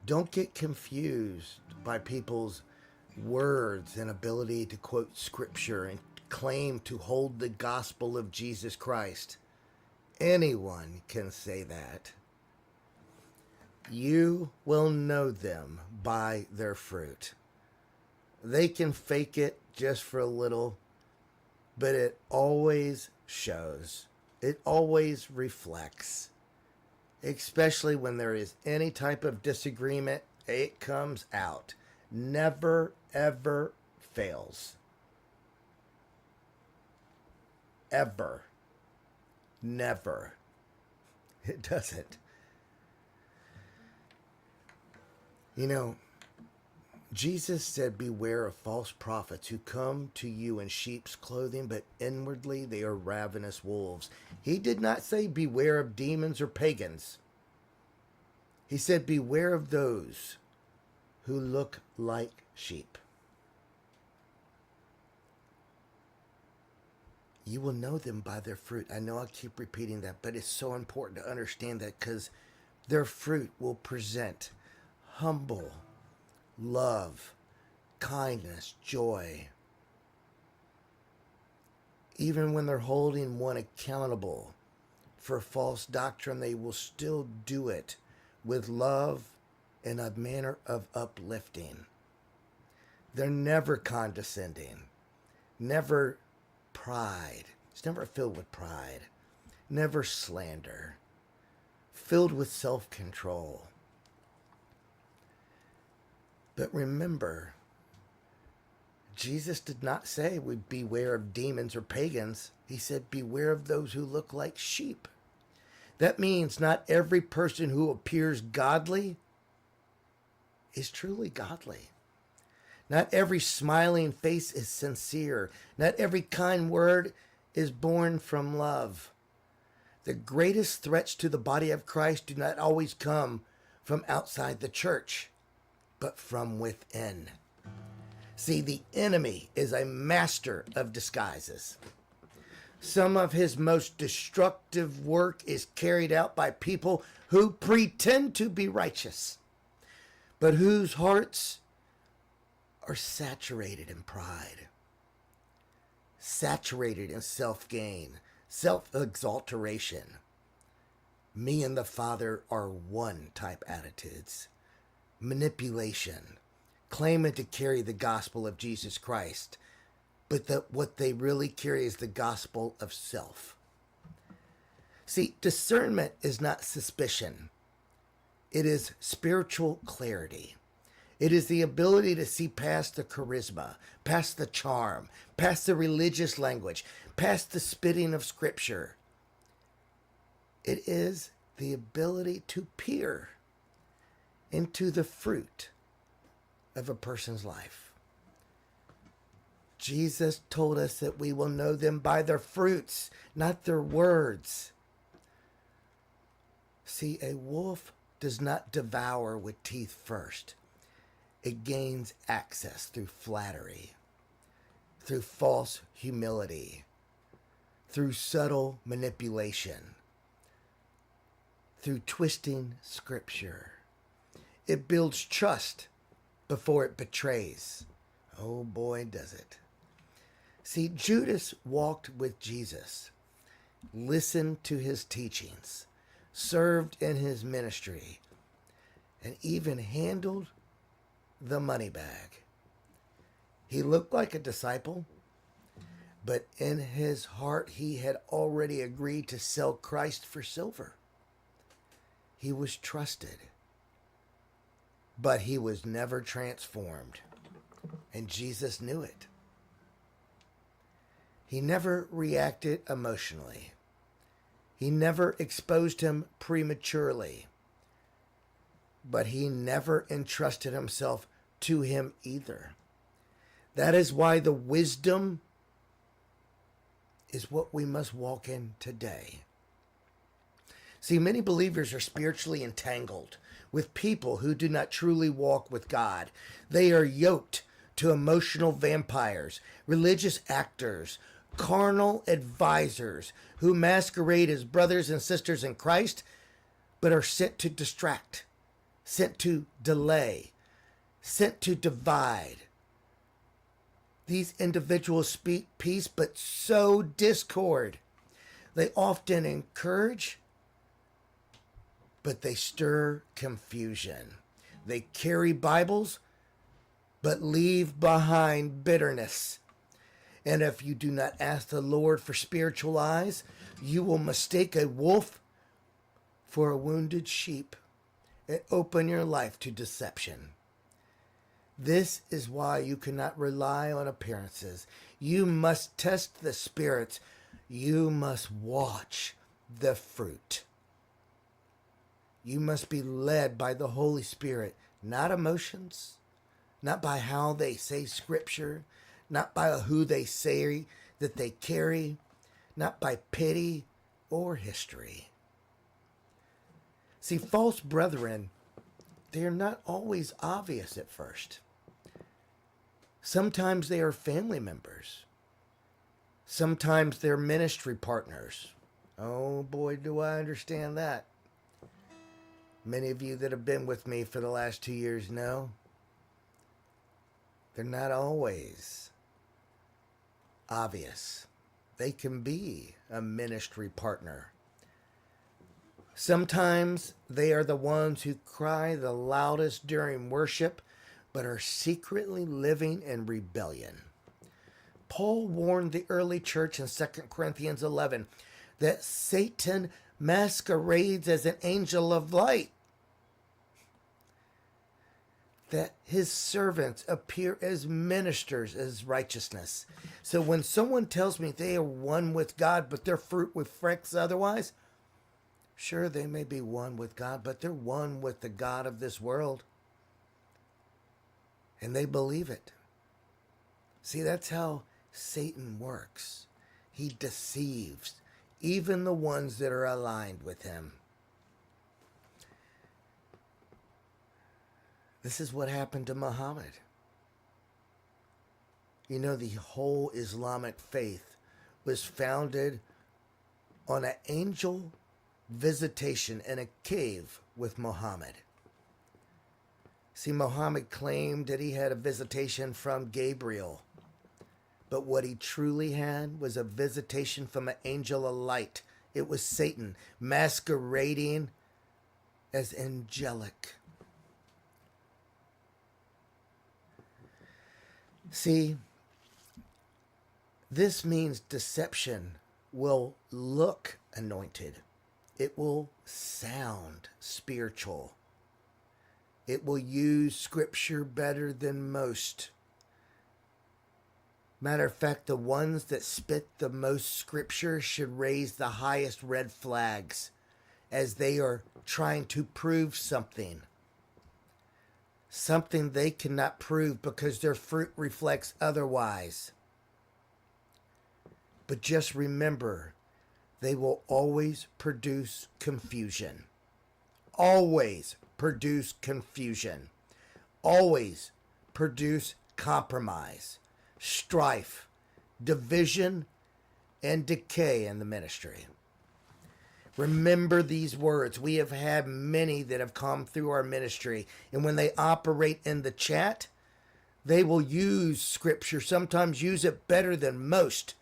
Don't get confused by people's words and ability to quote scripture and claim to hold the gospel of Jesus Christ. Anyone can say that. You will know them by their fruit. They can fake it just for a little, but it always shows. It always reflects. Especially when there is any type of disagreement, it comes out. Never, ever fails. Ever. Never. It doesn't. You know, Jesus said, beware of false prophets who come to you in sheep's clothing, but inwardly they are ravenous wolves. He did not say beware of demons or pagans. He said, beware of those who look like sheep. You will know them by their fruit. I know I keep repeating that, but it's so important to understand that because their fruit will present humble love, kindness, joy. Even when they're holding one accountable for false doctrine, they will still do it with love and a manner of uplifting. They're never condescending, never pride. It's never filled with pride, never slander, filled with self-control. But remember, Jesus did not say we beware of demons or pagans. He said beware of those who look like sheep. That means not every person who appears godly is truly godly. Not every smiling face is sincere. Not every kind word is born from love. The greatest threats to the body of Christ do not always come from outside the church, but from within. See, the enemy is a master of disguises. Some of his most destructive work is carried out by people who pretend to be righteous, but whose hearts are saturated in pride, saturated in self-gain, self-exaltation. Me and the Father are one type attitudes. Manipulation, claiming to carry the gospel of Jesus Christ, but what they really carry is the gospel of self. See, discernment is not suspicion. It is spiritual clarity. It is the ability to see past the charisma, past the charm, past the religious language, past the spitting of scripture. It is the ability to peer into the fruit of a person's life. Jesus told us that we will know them by their fruits, not their words. See, a wolf does not devour with teeth first. It gains access through flattery, through false humility, through subtle manipulation, through twisting scripture. It builds trust before it betrays. Oh boy, does it. See, Judas walked with Jesus, listened to his teachings, served in his ministry, and even handled the money bag. He looked like a disciple, but in his heart he had already agreed to sell Christ for silver. He was trusted, but he was never transformed, and Jesus knew it. He never reacted emotionally. He never exposed him prematurely, but he never entrusted himself to him either. That is why the wisdom is what we must walk in today. See, many believers are spiritually entangled with people who do not truly walk with God. They are yoked to emotional vampires, religious actors, carnal advisors who masquerade as brothers and sisters in Christ, but are sent to distract, sent to delay, sent to divide. These individuals speak peace but sow discord. They often encourage, but they stir confusion. They carry Bibles, but leave behind bitterness. And if you do not ask the Lord for spiritual eyes, you will mistake a wolf for a wounded sheep and open your life to deception. This is why you cannot rely on appearances. You must test the spirits. You must watch the fruit. You must be led by the Holy Spirit, not emotions, not by how they say scripture, not by who they say that they carry, not by pity or history. See, false brethren, they are not always obvious at first. Sometimes they are family members. Sometimes they're ministry partners. Oh boy, do I understand that. Many of you that have been with me for the last 2 years know they're not always obvious. They can be a ministry partner. Sometimes they are the ones who cry the loudest during worship, but are secretly living in rebellion. Paul warned the early church in 2 Corinthians 11 that Satan masquerades as an angel of light, that his servants appear as ministers of righteousness. So when someone tells me they are one with God, but their fruit reflects otherwise, sure, they may be one with God, but they're one with the God of this world. And they believe it. See, that's how Satan works. He deceives even the ones that are aligned with him. This is what happened to Muhammad. You know, the whole Islamic faith was founded on an angel visitation in a cave with Muhammad. See, Muhammad claimed that he had a visitation from Gabriel, but what he truly had was a visitation from an angel of light. It was Satan masquerading as angelic. See, this means deception will look anointed. It will sound spiritual. It will use scripture better than most. Matter of fact, the ones that spit the most scripture should raise the highest red flags as they are trying to prove something. Something they cannot prove because their fruit reflects otherwise. But just remember, they will always produce confusion. Always produce confusion. Always produce compromise, strife, division, and decay in the ministry. Remember these words. We have had many that have come through our ministry, and when they operate in the chat, they will use scripture, sometimes use it better than most.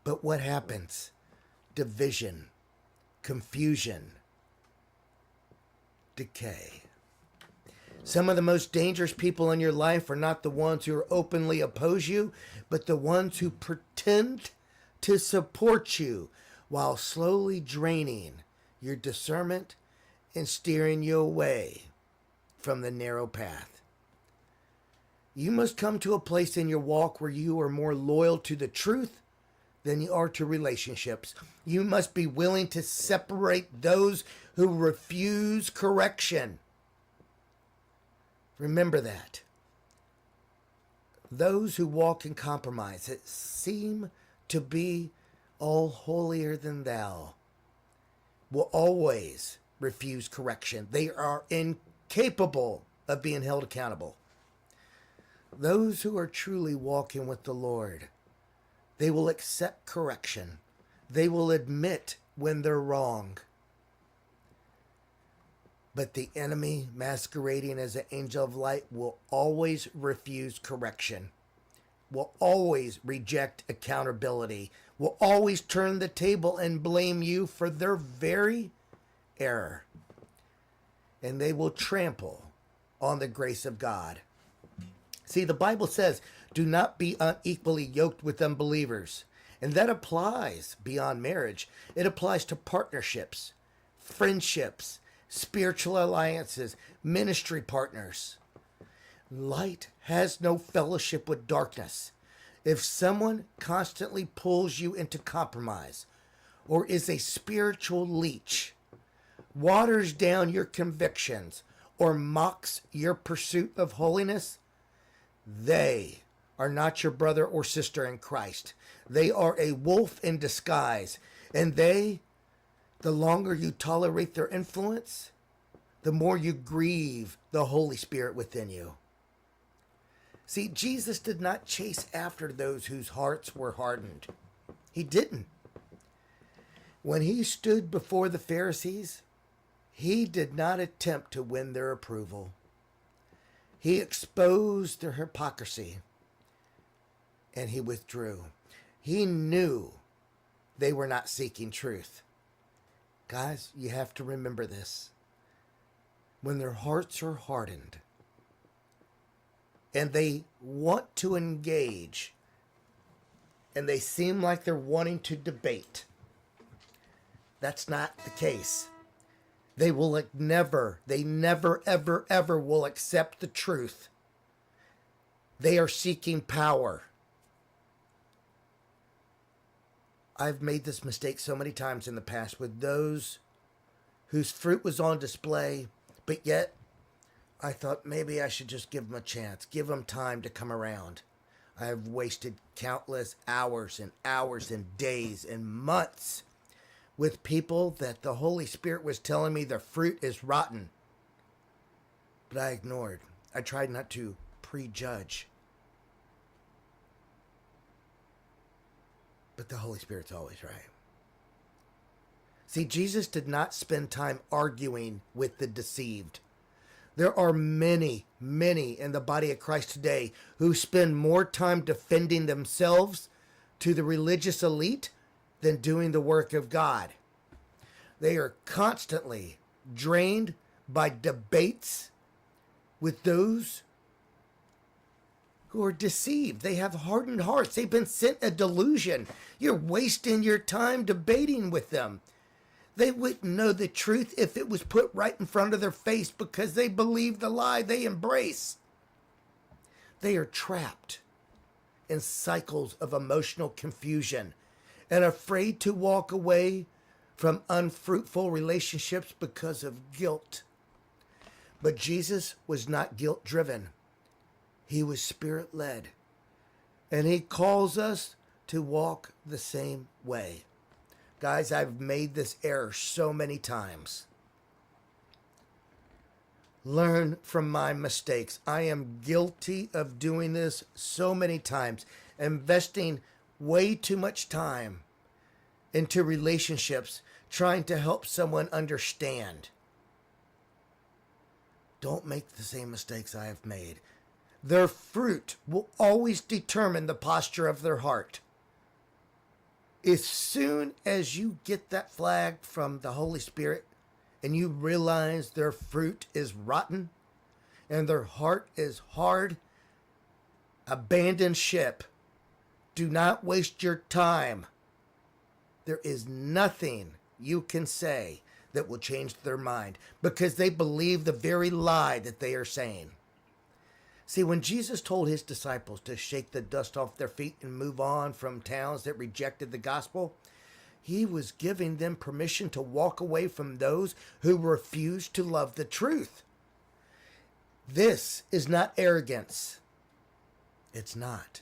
But what happens? Division, confusion, decay. Some of the most dangerous people in your life are not the ones who openly oppose you, but the ones who pretend to support you while slowly draining your discernment and steering you away from the narrow path. You must come to a place in your walk where you are more loyal to the truth than you are to relationships. You must be willing to separate those who refuse correction. Remember that. Those who walk in compromise that seem to be all holier than thou will always refuse correction. They are incapable of being held accountable. Those who are truly walking with the Lord, they will accept correction. They will admit when they're wrong. But the enemy, masquerading as an angel of light, will always refuse correction, will always reject accountability, will always turn the table and blame you for their very error. And they will trample on the grace of God. See, the Bible says, do not be unequally yoked with unbelievers. And that applies beyond marriage. It applies to partnerships, friendships, spiritual alliances, ministry partners. Light has no fellowship with darkness. If someone constantly pulls you into compromise or is a spiritual leech, waters down your convictions, or mocks your pursuit of holiness, they are not your brother or sister in Christ. They are a wolf in disguise, and the longer you tolerate their influence, the more you grieve the Holy Spirit within you. See, Jesus did not chase after those whose hearts were hardened. He didn't. When he stood before the Pharisees, he did not attempt to win their approval. He exposed their hypocrisy, and he withdrew. He knew they were not seeking truth. Guys, you have to remember this. When their hearts are hardened and they want to engage and they seem like they're wanting to debate, that's not the case. They never, ever, ever will accept the truth. They are seeking power. I've made this mistake so many times in the past with those whose fruit was on display, but yet I thought maybe I should just give them a chance, give them time to come around. I have wasted countless hours and hours and days and months with people that the Holy Spirit was telling me the fruit is rotten. But I ignored. I tried not to prejudge. But the Holy Spirit's always right. See, Jesus did not spend time arguing with the deceived. There are many, many in the body of Christ today who spend more time defending themselves to the religious elite than doing the work of God. They are constantly drained by debates with those who are deceived. They have hardened hearts. They've been sent a delusion. You're wasting your time debating with them. They wouldn't know the truth if it was put right in front of their face because they believe the lie they embrace. They are trapped in cycles of emotional confusion and afraid to walk away from unfruitful relationships because of guilt. But Jesus was not guilt-driven. He was Spirit-led. And he calls us to walk the same way. Guys, I've made this error so many times. Learn from my mistakes. I am guilty of doing this so many times, investing way too much time into relationships, trying to help someone understand. Don't make the same mistakes I have made. Their fruit will always determine the posture of their heart. As soon as you get that flag from the Holy Spirit and you realize their fruit is rotten and their heart is hard, abandon ship. Do not waste your time. There is nothing you can say that will change their mind because they believe the very lie that they are saying. See, when Jesus told his disciples to shake the dust off their feet and move on from towns that rejected the gospel, he was giving them permission to walk away from those who refused to love the truth. This is not arrogance. It's not.